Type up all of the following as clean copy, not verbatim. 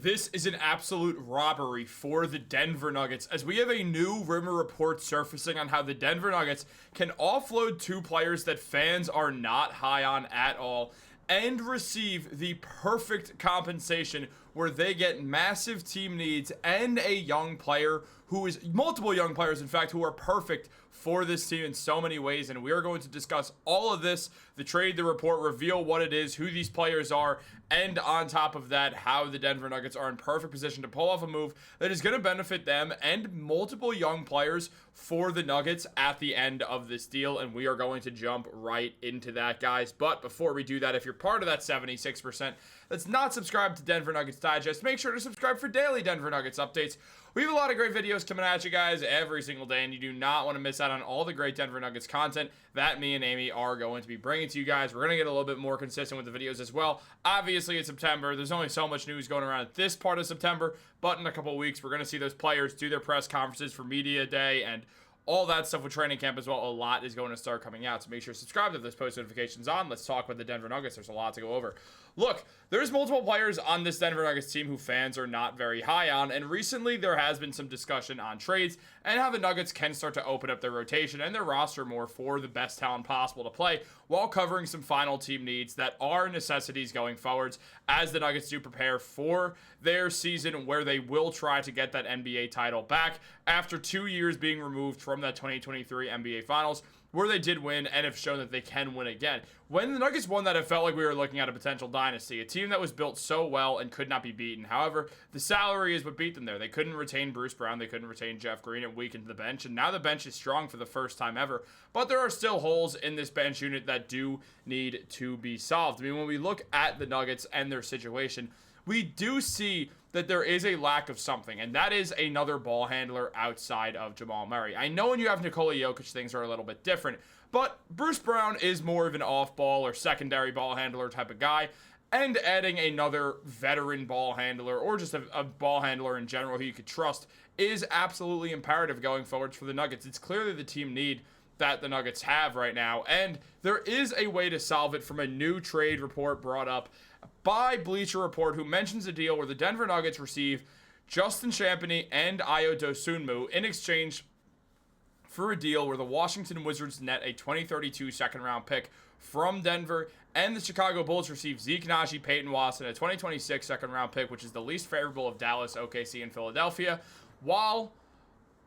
This is an absolute robbery for the Denver Nuggets, as we have a new rumor report surfacing on how the Denver Nuggets can offload two players that fans are not high on at all and receive the perfect compensation where they get massive team needs and a young player who is multiple young players, in fact, who are perfect for this team in so many ways. And we are going to discuss all of this, the trade, the report, reveal what it is, who these players are, and on top of that, how the Denver Nuggets are in perfect position to pull off a move that is going to benefit them and multiple young players for the Nuggets at the end of this deal. And we are going to jump right into that, guys. But before we do that, if you're part of that 76% that's not subscribed to Denver Nuggets Digest, make sure to subscribe for daily Denver Nuggets updates. We have a lot of great videos coming at you guys every single day, and you do not want to miss out on all the great Denver Nuggets content that me and Amy are going to be bringing to you guys. We're going to get a little bit more consistent with the videos as well. Obviously, it's September. There's only so much news going around at this part of September, but in a couple of weeks, we're going to see those players do their press conferences for media day and all that stuff with training camp as well. A lot is going to start coming out, so make sure to subscribe to those post notifications on. Let's talk about the Denver Nuggets. There's a lot to go over. Look, there's multiple players on this Denver Nuggets team who fans are not very high on, and recently there has been some discussion on trades and how the Nuggets can start to open up their rotation and their roster more for the best talent possible to play while covering some final team needs that are necessities going forwards as the Nuggets do prepare for their season where they will try to get that NBA title back after 2 years being removed from that 2023 NBA Finals, where they did win and have shown that they can win again. When the Nuggets won that, it felt like we were looking at a potential dynasty, a team that was built so well and could not be beaten. However, the salary is what beat them there. They couldn't retain Bruce Brown, they couldn't retain Jeff Green, and weakened the bench, and now the bench is strong for the first time ever. But there are still holes in this bench unit that do need to be solved. I mean, when we look at the Nuggets and their situation, we do see that there is a lack of something, and that is another ball handler outside of Jamal Murray. I know when you have Nikola Jokić, things are a little bit different, but Bruce Brown is more of an off-ball or secondary ball handler type of guy, and adding another veteran ball handler or just a ball handler in general who you could trust is absolutely imperative going forward for the Nuggets. It's clearly the team need that the Nuggets have right now, and there is a way to solve it from a new trade report brought up by Bleacher Report, who mentions a deal where the Denver Nuggets receive Justin Champagnie and Ayo Dosunmu in exchange for a deal where the Washington Wizards net a 2032 second-round pick from Denver, and the Chicago Bulls receive Zeke Naji, Peyton Watson, a 2026 second-round pick, which is the least favorable of Dallas, OKC, and Philadelphia, while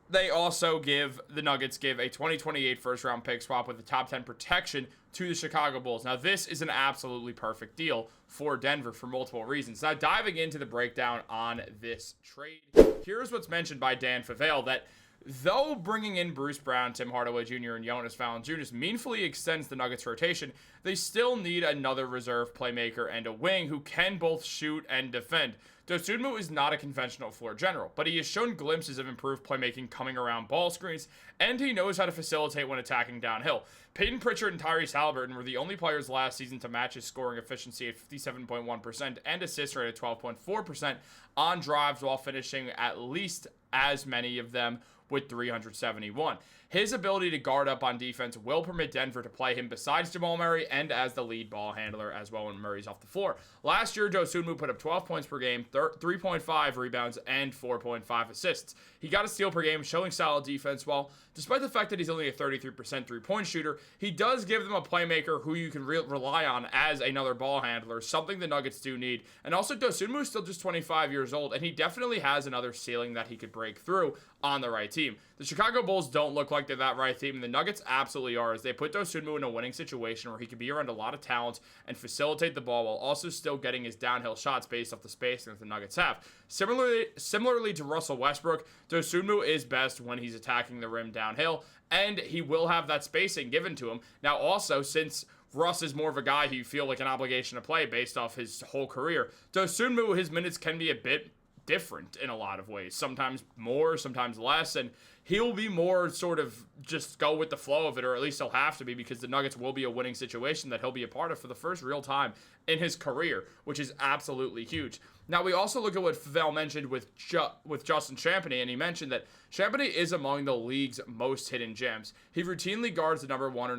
they also the Nuggets give a 2028 first-round pick swap with a top 10 protection to the Chicago Bulls. Now, this is an absolutely perfect deal for Denver for multiple reasons. Now, diving into the breakdown on this trade, here's what's mentioned by Dan Favale, that though bringing in Bruce Brown, Tim Hardaway Jr., and Jonas Valanciunas meaningfully extends the Nuggets' rotation, they still need another reserve playmaker and a wing who can both shoot and defend. Dosunmu is not a conventional floor general, but he has shown glimpses of improved playmaking coming around ball screens, and he knows how to facilitate when attacking downhill. Peyton Pritchard and Tyrese Haliburton were the only players last season to match his scoring efficiency at 57.1% and assist rate at 12.4% on drives, while finishing at least as many of them with 371. His ability to guard up on defense will permit Denver to play him besides Jamal Murray and as the lead ball handler as well when Murray's off the floor. Last year, Dosunmu put up 12 points per game, 3.5 rebounds, and 4.5 assists. He got a steal per game, showing solid defense, while despite the fact that he's only a 33% three-point shooter, he does give them a playmaker who you can rely on as another ball handler, something the Nuggets do need. And also, Dosunmu is still just 25 years old, and he definitely has another ceiling that he could break through on the right team. The Chicago Bulls don't look like they're that right team, and the Nuggets absolutely are, as they put Dosunmu in a winning situation where he can be around a lot of talent and facilitate the ball while also still getting his downhill shots based off the spacing that the Nuggets have. Similarly to Russell Westbrook, Dosunmu is best when he's attacking the rim downhill, and he will have that spacing given to him. Now also, since Russ is more of a guy who you feel like an obligation to play based off his whole career, Dosunmu, his minutes can be a bit different in a lot of ways, sometimes more, sometimes less, and he'll be more sort of just go with the flow of it, or at least he'll have to be, because the Nuggets will be a winning situation that he'll be a part of for the first real time in his career, which is absolutely huge. Now, we also look at what Val mentioned with Justin Champagnie, and he mentioned that Champagnie is among the league's most hidden gems. He routinely guards the number 1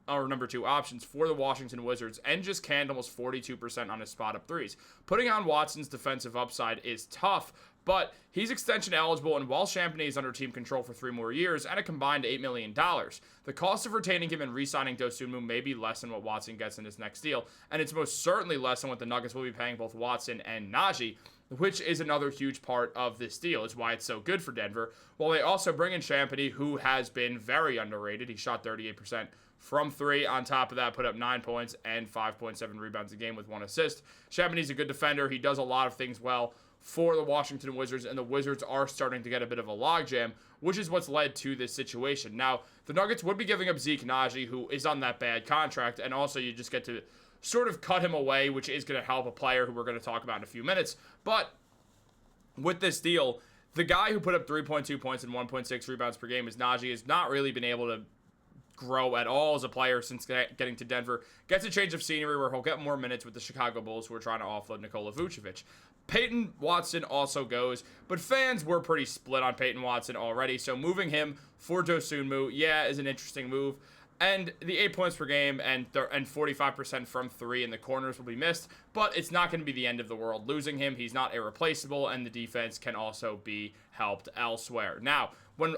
or number 2 options for the Washington Wizards and just canned almost 42% on his spot-up threes. Putting on Watson's defensive upside is tough, but he's extension eligible, and while Champagnie is under team control for 3 more years and a combined $8 million, the cost of retaining him and re-signing Dosunmu may be less than what Watson gets in his next deal, and it's most certainly less than what the Nuggets will be paying both Watson and Najee, which is another huge part of this deal. It's why it's so good for Denver. While they also bring in Champagnie, who has been very underrated. He shot 38% from 3. On top of that, put up 9 points and 5.7 rebounds a game with 1 assist. Champagnie's a good defender. He does a lot of things well for the Washington Wizards, and the Wizards are starting to get a bit of a logjam, which is what's led to this situation. Now, the Nuggets would be giving up Zeke Najee, who is on that bad contract, and also you just get to sort of cut him away, which is going to help a player who we're going to talk about in a few minutes. But with this deal, the guy who put up 3.2 points and 1.6 rebounds per game is Najee, has not really been able to grow at all as a player since getting to Denver. Gets a change of scenery where he'll get more minutes with the Chicago Bulls, who are trying to offload Nikola Vucevic. Peyton Watson also goes, but fans were pretty split on Peyton Watson already, so moving him for Dosunmu, yeah, is an interesting move. And the 8 points per game and 45% from 3 in the corners will be missed, but it's not going to be the end of the world. Losing him, he's not irreplaceable, and the defense can also be helped elsewhere. Now, when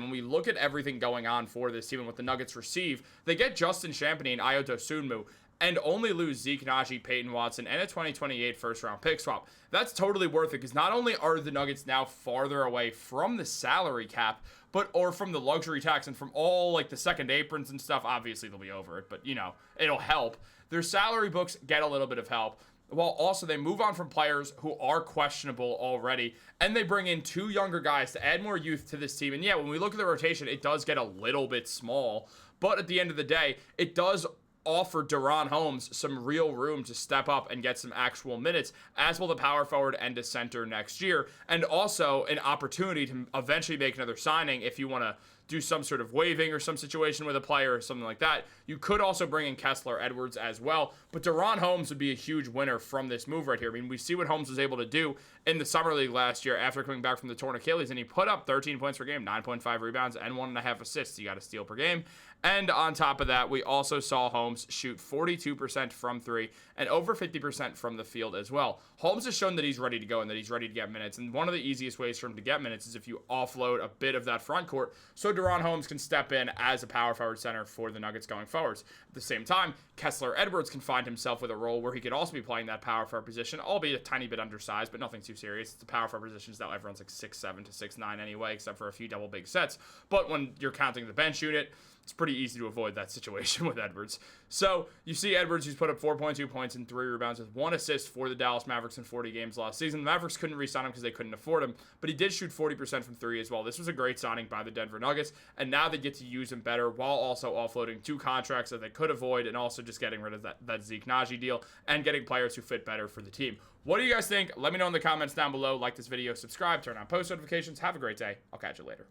we look at everything going on for this team and what the Nuggets receive, they get Justin Champagnie and Ayo Dosunmu and only lose Zeke Najee, Peyton Watson, and a 2028 first-round pick swap. That's totally worth it, because not only are the Nuggets now farther away from the salary cap, or from the luxury tax and from all like the second aprons and stuff, obviously they'll be over it, but it'll help. Their salary books get a little bit of help, while also they move on from players who are questionable already, and they bring in 2 younger guys to add more youth to this team. And yeah, when we look at the rotation, it does get a little bit small, but at the end of the day, it does offer Deron Holmes some real room to step up and get some actual minutes, as will the power forward and the center next year, and also an opportunity to eventually make another signing if you want to do some sort of waiving or some situation with a player or something like that. You could also bring in Kessler Edwards as well, but Deron Holmes would be a huge winner from this move right here. I mean, we see what Holmes was able to do in the Summer League last year after coming back from the torn Achilles, and he put up 13 points per game, 9.5 rebounds, and 1.5 assists. You got a steal per game. And on top of that, we also saw Holmes shoot 42% from 3 and over 50% from the field as well. Holmes has shown that he's ready to go and that he's ready to get minutes, and one of the easiest ways for him to get minutes is if you offload a bit of that front court so Deron Holmes can step in as a power forward center for the Nuggets going forwards. At the same time, Kessler Edwards can find himself with a role where he could also be playing that power forward position, albeit a tiny bit undersized, but nothing too serious. It's the power forward positions that everyone's like 6'7" to 6'9" anyway, except for a few double big sets. But when you're counting the bench unit, it's pretty easy to avoid that situation with Edwards. So you see Edwards, who's put up 4.2 points and 3 rebounds with 1 assist for the Dallas Mavericks in 40 games last season. The Mavericks couldn't re-sign him because they couldn't afford him, but he did shoot 40% from 3 as well. This was a great signing by the Denver Nuggets, and now they get to use him better while also offloading 2 contracts that they could avoid, and also just getting rid of that Zeke Najee deal and getting players who fit better for the team. What do you guys think? Let me know in the comments down below. Like this video, subscribe, turn on post notifications. Have a great day. I'll catch you later.